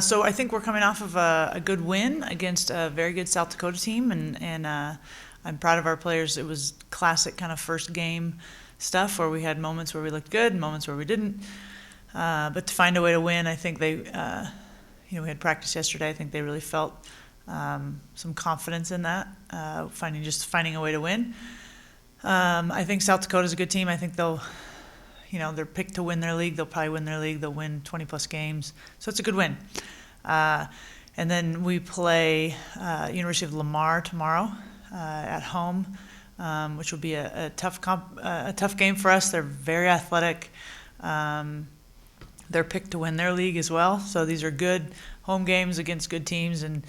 So I think we're coming off of a good win against a very good South Dakota team, and I'm proud of our players. It was classic kind of first game stuff where we had moments where we looked good and moments where we didn't. But to find a way to win, I think they, we had practice yesterday. I think they really felt some confidence in that, finding a way to win. I think South Dakota's a good team. I think they'll, they're picked to win their league. They'll probably win their league. They'll win 20-plus games. So it's a good win. And then we play University of Lamar tomorrow at home, which will be a tough game for us. They're very athletic. They're picked to win their league as well. So these are good home games against good teams, and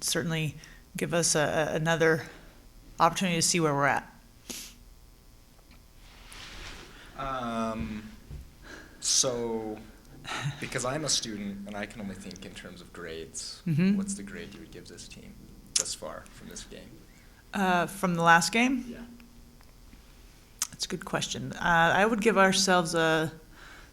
certainly give us another opportunity to see where we're at. So, because I'm a student and I can only think in terms of grades, what's the grade you would give this team thus far from this game? From the last game? Yeah. That's a good question. I would give ourselves a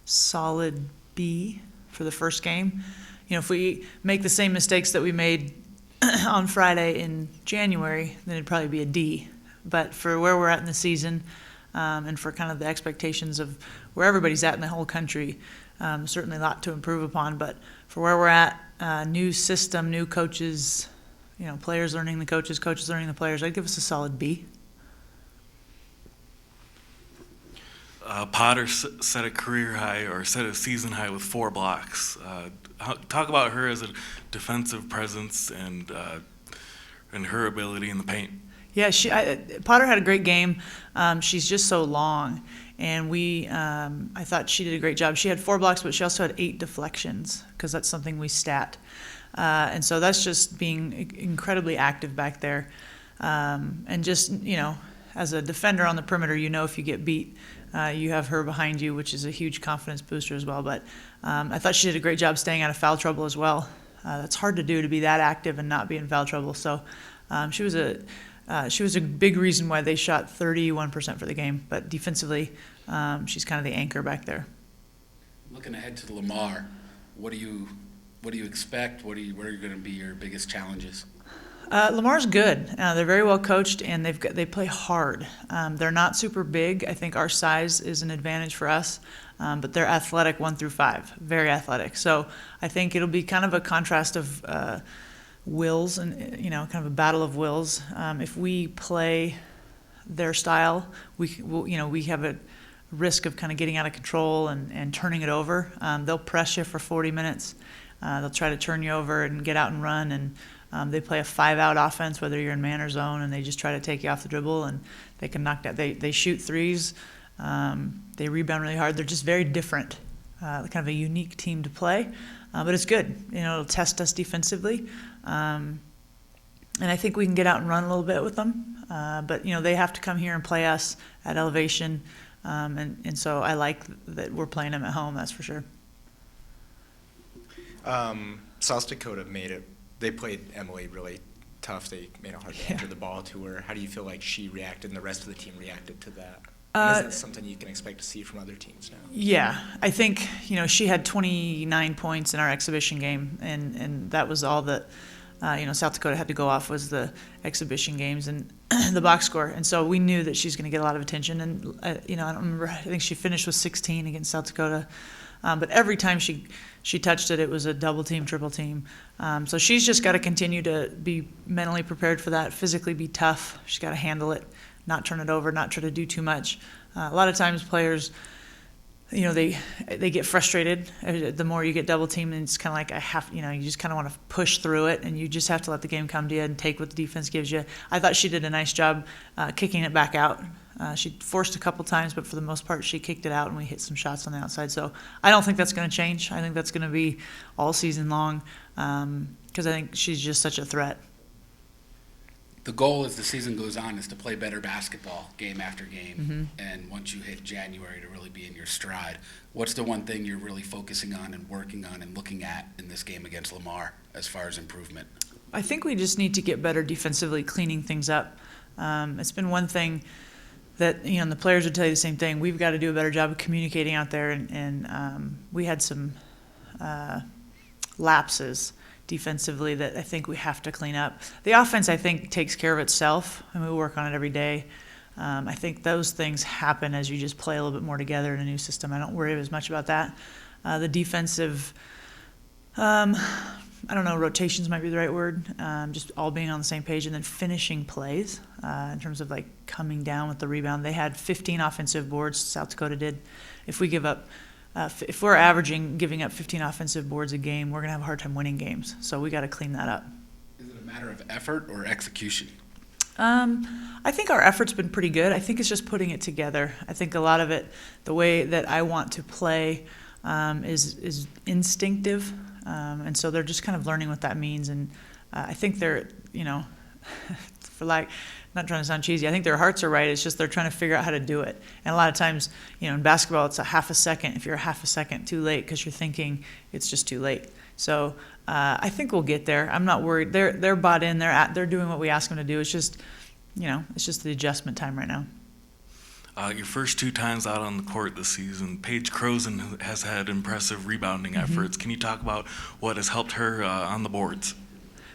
solid B for the first game. If we make the same mistakes that we made on Friday in January, then it'd probably be a D. But for where we're at in the season, and for kind of the expectations of where everybody's at in the whole country, certainly a lot to improve upon. But for where we're at, new system, new coaches, players learning the coaches, coaches learning the players, I'd give us a solid B. Potter set a career high or set a season high with 4 blocks. Talk about her as a defensive presence and her ability in the paint. Yeah, Potter had a great game. She's just so long, and I thought she did a great job. She had 4 blocks, but she also had 8 deflections, because that's something we stat. And so that's just being incredibly active back there. And just, as a defender on the perimeter, if you get beat, you have her behind you, which is a huge confidence booster as well. But I thought she did a great job staying out of foul trouble as well. That's hard to do, to be that active and not be in foul trouble. So she was a big reason why they shot 31% for the game. But defensively, she's kind of the anchor back there. Looking ahead to Lamar, what do you expect? What are going to be your biggest challenges? Lamar's good. They're very well coached, and they play hard. They're not super big. I think our size is an advantage for us, but they're athletic 1 through 5, very athletic. So I think it'll be kind of a contrast of wills, and kind of a battle of wills. If we play their style, we have a risk of kind of getting out of control and turning it over. They'll press you for 40 minutes. They'll try to turn you over and get out and run, and they play a 5-out offense, whether you're in man or zone, and they just try to take you off the dribble, and they can knock that. They shoot threes. They rebound really hard. They're just very different, kind of a unique team to play, but it's good. It'll test us defensively, and I think we can get out and run a little bit with them. But they have to come here and play us at elevation, and so I like that we're playing them at home. That's for sure. South Dakota they played Emily really tough. They made it hard to enter the ball to her. How do you feel like she reacted and the rest of the team reacted to that? Is that something you can expect to see from other teams now? Yeah, I think, she had 29 points in our exhibition game, and that was all that, South Dakota had to go off was the exhibition games and the box score. And so we knew that she's going to get a lot of attention. And, I don't remember, I think she finished with 16 against South Dakota. But every time she touched it, it was a double team, triple team. So she's just got to continue to be mentally prepared for that, physically be tough. She's got to handle it, not turn it over, not try to do too much. A lot of times players, they get frustrated. The more you get double teamed, and it's kind of like you just kind of want to push through it, and you just have to let the game come to you and take what the defense gives you. I thought she did a nice job kicking it back out. She forced a couple times, but for the most part, she kicked it out, and we hit some shots on the outside. So I don't think that's going to change. I think that's going to be all season long, because I think she's just such a threat. The goal as the season goes on is to play better basketball game after game, and once you hit January to really be in your stride. What's the one thing you're really focusing on and working on and looking at in this game against Lamar as far as improvement? I think we just need to get better defensively, cleaning things up. It's been one thing that, and the players would tell you the same thing. We've got to do a better job of communicating out there, and we had some lapses defensively that I think we have to clean up. The offense, I think, takes care of itself, and we work on it every day. I think those things happen as you just play a little bit more together in a new system. I don't worry as much about that. The defensive, I don't know, rotations might be the right word, just all being on the same page, and then finishing plays in terms of like coming down with the rebound. They had 15 offensive boards, South Dakota did. If we give up, if we're averaging giving up 15 offensive boards a game, we're going to have a hard time winning games. So we got to clean that up. Is it a matter of effort or execution? I think our effort's been pretty good. I think it's just putting it together. I think a lot of it, the way that I want to play, is instinctive, and so they're just kind of learning what that means. And I think they're, for like, not trying to sound cheesy, I think their hearts are right. It's just they're trying to figure out how to do it. And a lot of times, in basketball, it's a half a second. If you're a half a second too late because you're thinking it's just too late. So I think we'll get there. I'm not worried. They're bought in. They're doing what we ask them to do. It's just, it's just the adjustment time right now. Your first 2 times out on the court this season, Paige Crozen has had impressive rebounding efforts. Can you talk about what has helped her on the boards?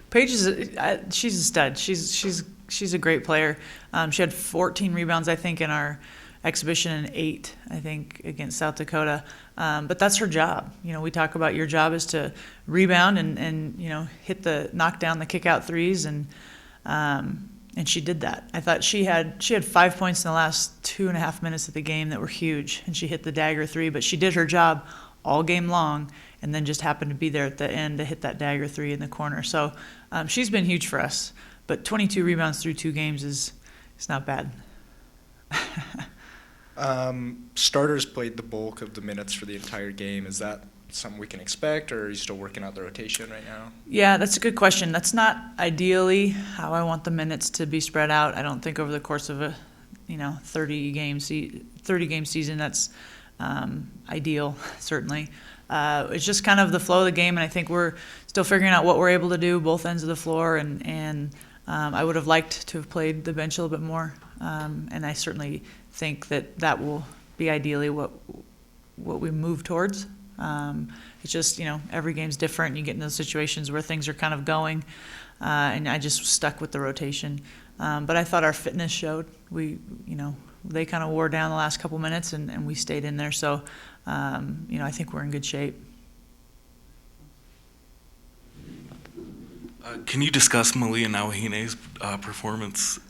Paige she's a stud. She's a great player. She had 14 rebounds, I think, in our exhibition, and 8, I think, against South Dakota. But that's her job. We talk about your job is to rebound and knock down the kick out threes, and she did that. I thought she had 5 points in the last 2.5 minutes of the game that were huge, and she hit the dagger 3. But she did her job all game long, and then just happened to be there at the end to hit that dagger 3 in the corner. So she's been huge for us. But 22 rebounds through 2 games is not bad. Starters played the bulk of the minutes for the entire game. Is that something we can expect, or are you still working out the rotation right now? Yeah, that's a good question. That's not ideally how I want the minutes to be spread out. I don't think over the course of a 30 game season that's ideal, certainly. It's just kind of the flow of the game, and I think we're still figuring out what we're able to do both ends of the floor, and I would have liked to have played the bench a little bit more, and I certainly think that will be ideally what we move towards. It's just, every game's different. You get in those situations where things are kind of going, and I just stuck with the rotation. But I thought our fitness showed. They kind of wore down the last couple minutes, and we stayed in there. So, I think we're in good shape. Can you discuss Malia Niemann's performance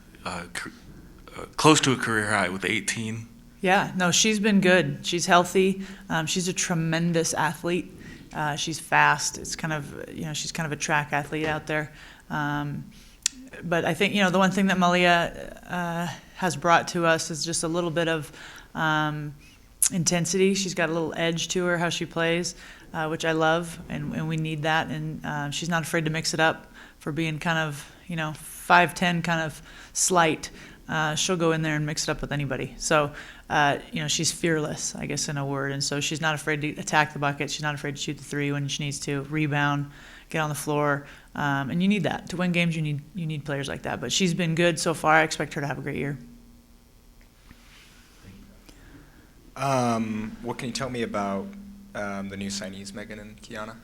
close to a career high with 18? Yeah, no, she's been good. She's healthy. She's a tremendous athlete. She's fast. It's kind of, she's kind of a track athlete out there. But I think, the one thing that Malia has brought to us is just a little bit of intensity. She's got a little edge to her, how she plays, which I love, and we need that. And she's not afraid to mix it up for being kind of, 5'10", kind of slight. She'll go in there and mix it up with anybody. So, she's fearless, I guess, in a word. And so she's not afraid to attack the bucket. She's not afraid to shoot the 3 when she needs to, rebound, get on the floor. And you need that. To win games, you need players like that. But she's been good so far. I expect her to have a great year. What can you tell me about the new signees, Megan and Kiana?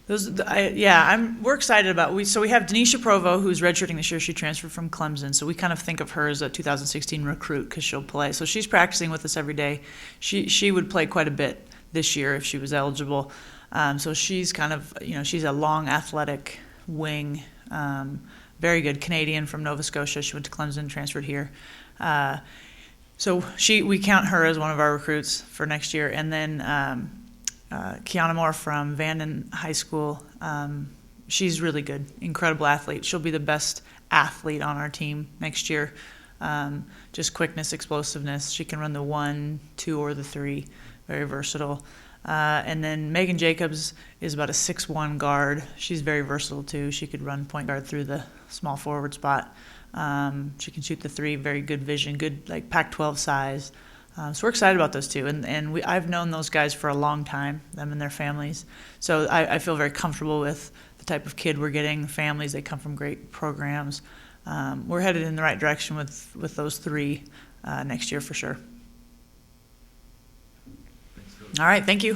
We're excited about. We have Denisha Provo, who's redshirting this year. She transferred from Clemson, so we kind of think of her as a 2016 recruit because she'll play. So she's practicing with us every day. She would play quite a bit this year if she was eligible. So she's kind of, she's a long athletic wing, very good Canadian from Nova Scotia. She went to Clemson, transferred here. So we count her as one of our recruits for next year, and then. Kiana Moore from Vanden High School. She's really good, incredible athlete. She'll be the best athlete on our team next year. Just quickness, explosiveness. She can run the 1, 2, or the 3. Very versatile. And then Megan Jacobs is about a 6'1" guard. She's very versatile too. She could run point guard through the small forward spot. She can shoot the 3. Very good vision. Good Pac-12 size. So we're excited about those two, and I've known those guys for a long time, them and their families. So I feel very comfortable with the type of kid we're getting, families. They come from great programs. We're headed in the right direction with those 3 next year for sure. All right, thank you.